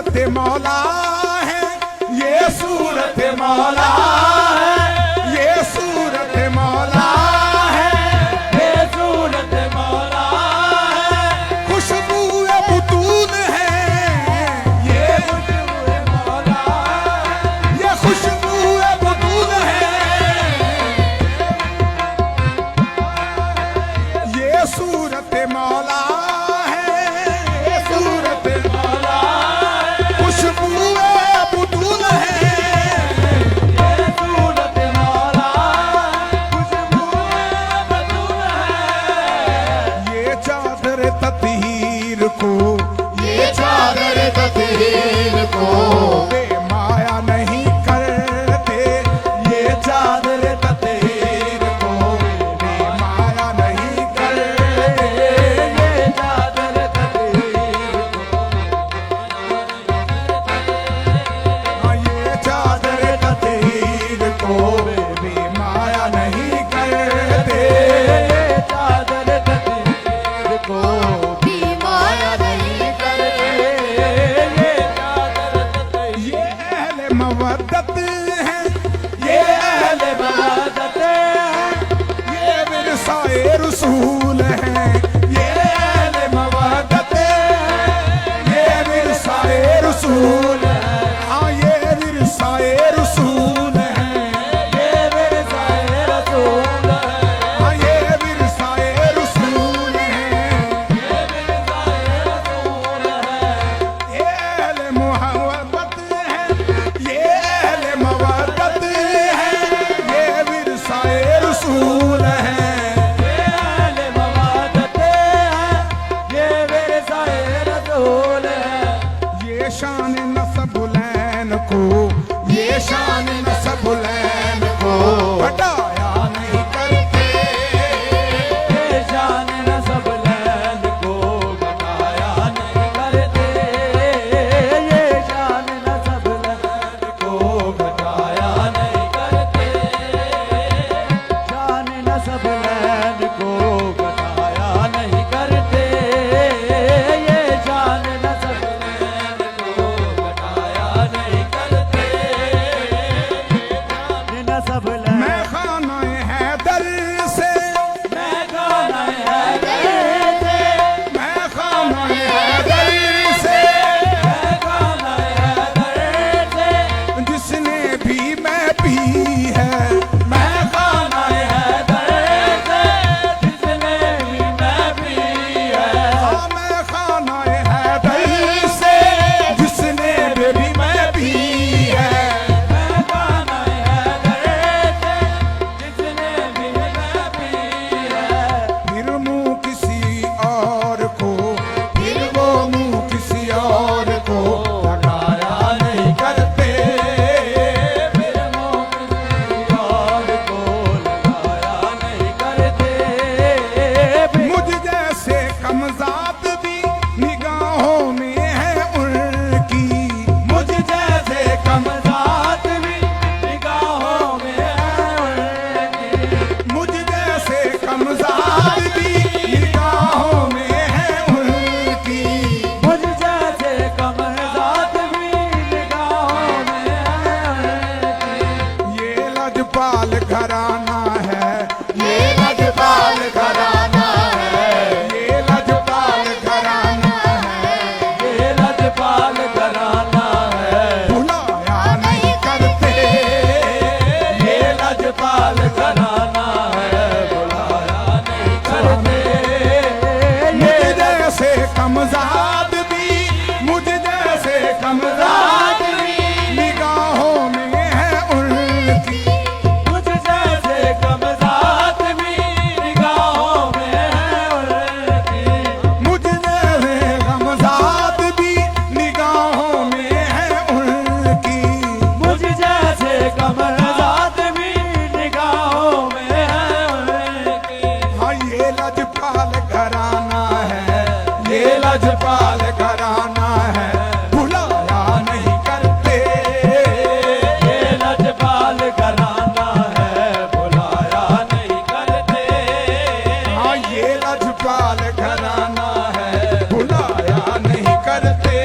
सूरत मौला है, ये सूरत मौला है, ये सूरत मौला है, ये सूरत मौला है। खुशबू बुतून है, ये खुशबू मौला है, ये खुशबू बुतून है, ये सूरत मौला है, ये सूरत मौला है। खुशबू बुतून है, ये सूरत मौला है, खुशबू बदून है। ये चादर तत्हीर को, ये चादर तकदीर को बेमाया नहीं करते, ये चादर तत्हीर को बेमाया नहीं करते, ये चादर तकदीर हाँ, ये चादर तत्हीर को बेमाया नहीं करते, ये चादर तकदीर को भी माया नहीं करते। ये चादर तकदीर ये अहले मवद्दत है, ये अहले मवद्दत है। ये विरसाए रसूल है, ये अहले मवद्दत है, ये विरसाए रसूल है, हाँ ये विरसाए रसूल है, ये विरसाए रसूल है। हाँ ये विरसाए रसूल है, ये विरसाए रसूल है। ये अहले मोहब्बत है, ये अहले मवद्दत है, ये विरसाए रसूल है, ये अहले मवद्दत है। ये विरसाए रसूल है। ये शान नसबुलैन को, ये शान नसबुलैन को हटाया नहीं करते, ये शान नसब लैन को घटाया नहीं करते। ये शान नसब लैन को घटाया नहीं करते। शान नसब लैन को घटाया नहीं करते। ये शान नसब लैन को घटाया नहीं करते। शान नसब लैन मैं खाना हैदर से, मैं गाना है दिल से। मैं खाना हैदर से, मैं गाना है दिल से। जिसने भी मैं पी है, मैं गाना है दिल से। जिसने भी मैं पी है। हाँ मैं खाना हैदर से, जिसने भी मैं पी है, मैं गाना है दिल से। जिसने भी मैं पी है। फिर मुंह किसी और को, फिर वो मुंह किसी और को लगाया नहीं करते, फिर मुँह किसी और को लगाया नहीं करते। मुझ जैसे कमजात भी निगाहों में है उनकी, मुझ जैसे कमज़ात भी निगाहों में है उनकी। मुझ जैसे कमजात भी निगाहों में है उनकी, मुझ जैसे कमज़ात भी निगाहों में है उनकी। ये लजपाल घराना है, ये लजपाल घराना है, ये लजपाल घराना है, ये लजपाल घराना है। भुलाया नहीं करते, ये लजपाल घराना है। बुलाया नहीं करते। मुझ जैसे कमजात भी, मुझ जैसे कमजात भी निगाहों में है उनकी, मुझ जैसे कमज़ात भी निगाहों में है उनकी। मुझ जैसे कमजात भी निगाहों में है उनकी, मुझ जैसे कमज़ात भी निगाहों में है उनकी। हाँ ये लजपाल घराना है, ये लजपाल घराना है, भुलाया नहीं करते, ये लजपाल घराना है। बुलाया नहीं करते। हाँ ये लजपाल घराना है, भुलाया नहीं करते,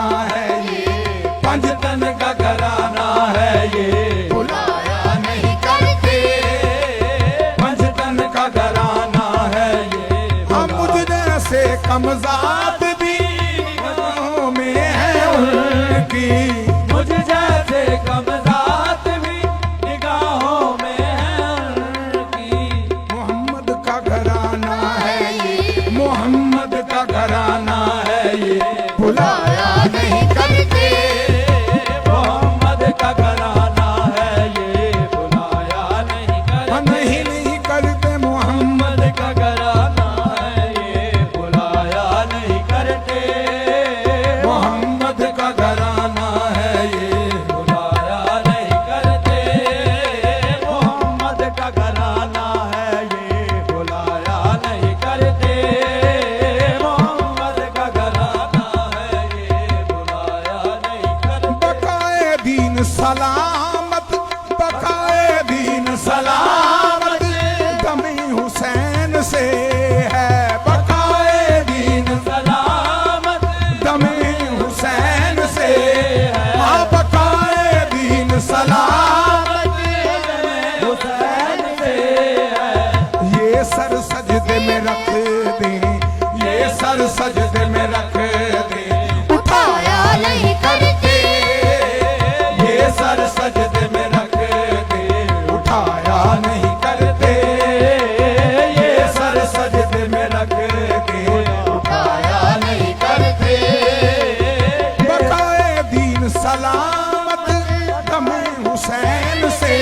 घराना है ये, पंचतन का घराना है ये, बुलाया नहीं करते पंचतन का घराना है ये। हम मुझ जैसे कमजात भी निगाहों में है उनकी, मुझ जैसे कमज़ात भी निगाहों में है उनकी। मोहम्मद का घराना है ये, मोहम्मद का घराना है ये, बुलाया नहीं करते मोहम्मद का घराना है ये, बुलाया नहीं करते। नहीं करते मोहम्मद मोहम्मद का घराना है ये, बुलाया नहीं करते। मोहम्मद का घराना है ये, बुलाया नहीं करते। मोहम्मद का घराना है ये, बुलाया नहीं करते। मोहम्मद का घराना है ये, बुलाया नहीं करते। बकाए दीन सलामत, बकाए दीन सलामत दमे हुसैन से है, बकाए दीन सलामत दमे हुसैन से हाँ, बकाए दीन सलामत हुसैन से है। ये सर सजदे में रख दे, ये सर सजदे में रख दे, उठाया नहीं करते ये सर सजदे में रख दे, उठाया नहीं करते, ये सर सजदे में रख दे, उठाया नहीं करते बकाए दीन सलामत दमे हुसैन से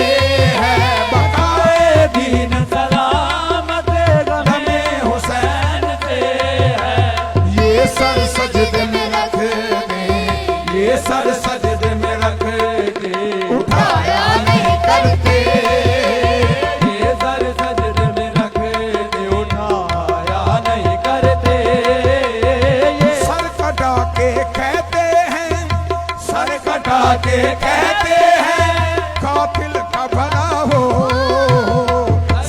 है, बकाए दीन दीन सलामत गमे हुसैन से है। ये सर सजदे में रख दे, ये सर सजदे में रख दे, उठाया नहीं करते ये सर सजदे में रख दे, उठाया नहीं करते। ये सर कटा के कहते हैं, सर कटा के कहते हैं कातिल का भला हो,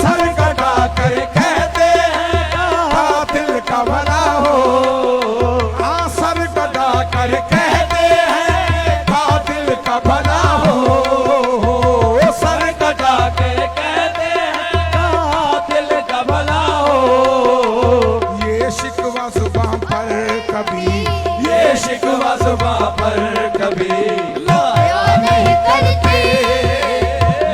सर कटा कर कहते हैं कातिल का भला हो, हाँ सर कटा कर कहते हैं कातिल का भला हो, सर कटा के कहते हैं कातिल का भला हो। ये शिकवा जुबां पर कभी, ये शिकवा जुबां पर कभी उठाया नहीं करते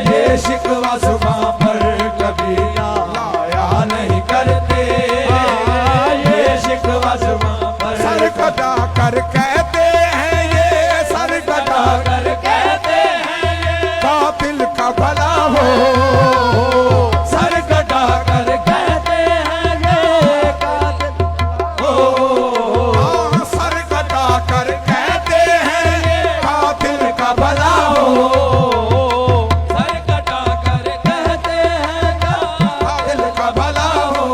ये शिकवा जुबां पर कभी लाया नहीं करते। ये शिकवा जुबां पर सर कटा कर कहते हैं ये, सर कटा कर कहते हैं ये कातिल का भला हो, सर कटा कर कहते हैं ये कातिल हो। हाँ, सर कटा कर कहते हैं कातिल का भला हो, सर कटा कर कहते हैं कातिल का भला हो,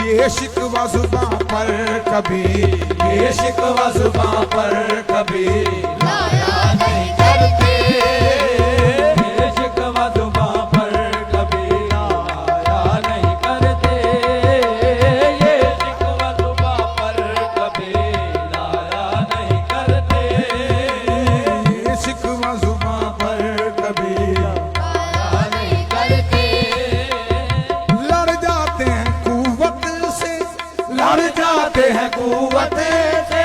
ये शिकवा जुबां पर कभी, ये शिकवा जुबां पर कभी लाया नहीं करते ये शिकवा जुबां पर कभी लाया नहीं करते। ये शिकवा जुबां पर कभी लाया नहीं करते। ये शिकवा जुबां पर कभी लाया नहीं करते लड़ जाते हैं कुव्वत से, लड़ जाते हैं कुव्वत से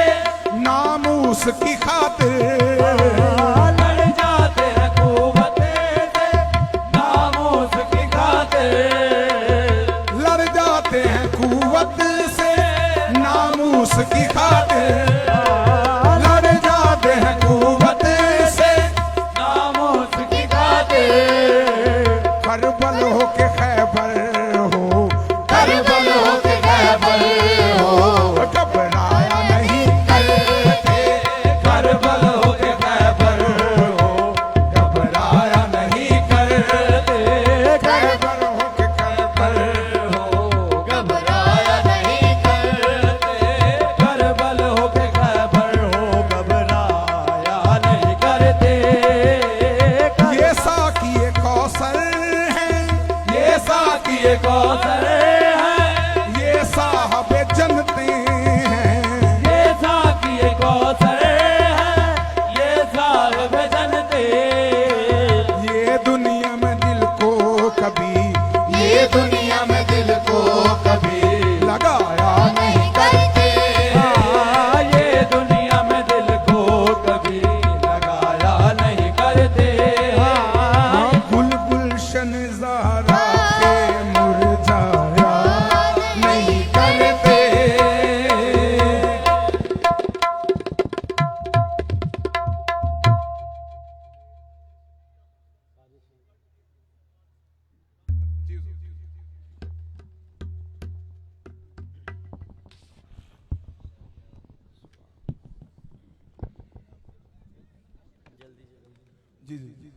नामूस की खातिर, लड़ जाते हैं कुव्वत से नामूस की खातिर। लड़ जाते हैं कुव्वत से नामूस की खातिर, लड़ जाते हैं कुव्वत से नामूस की खातिर। करबल हो के खैबर हो, करबल हो के खैबर हो घबराया नहीं करबल हो के जी जी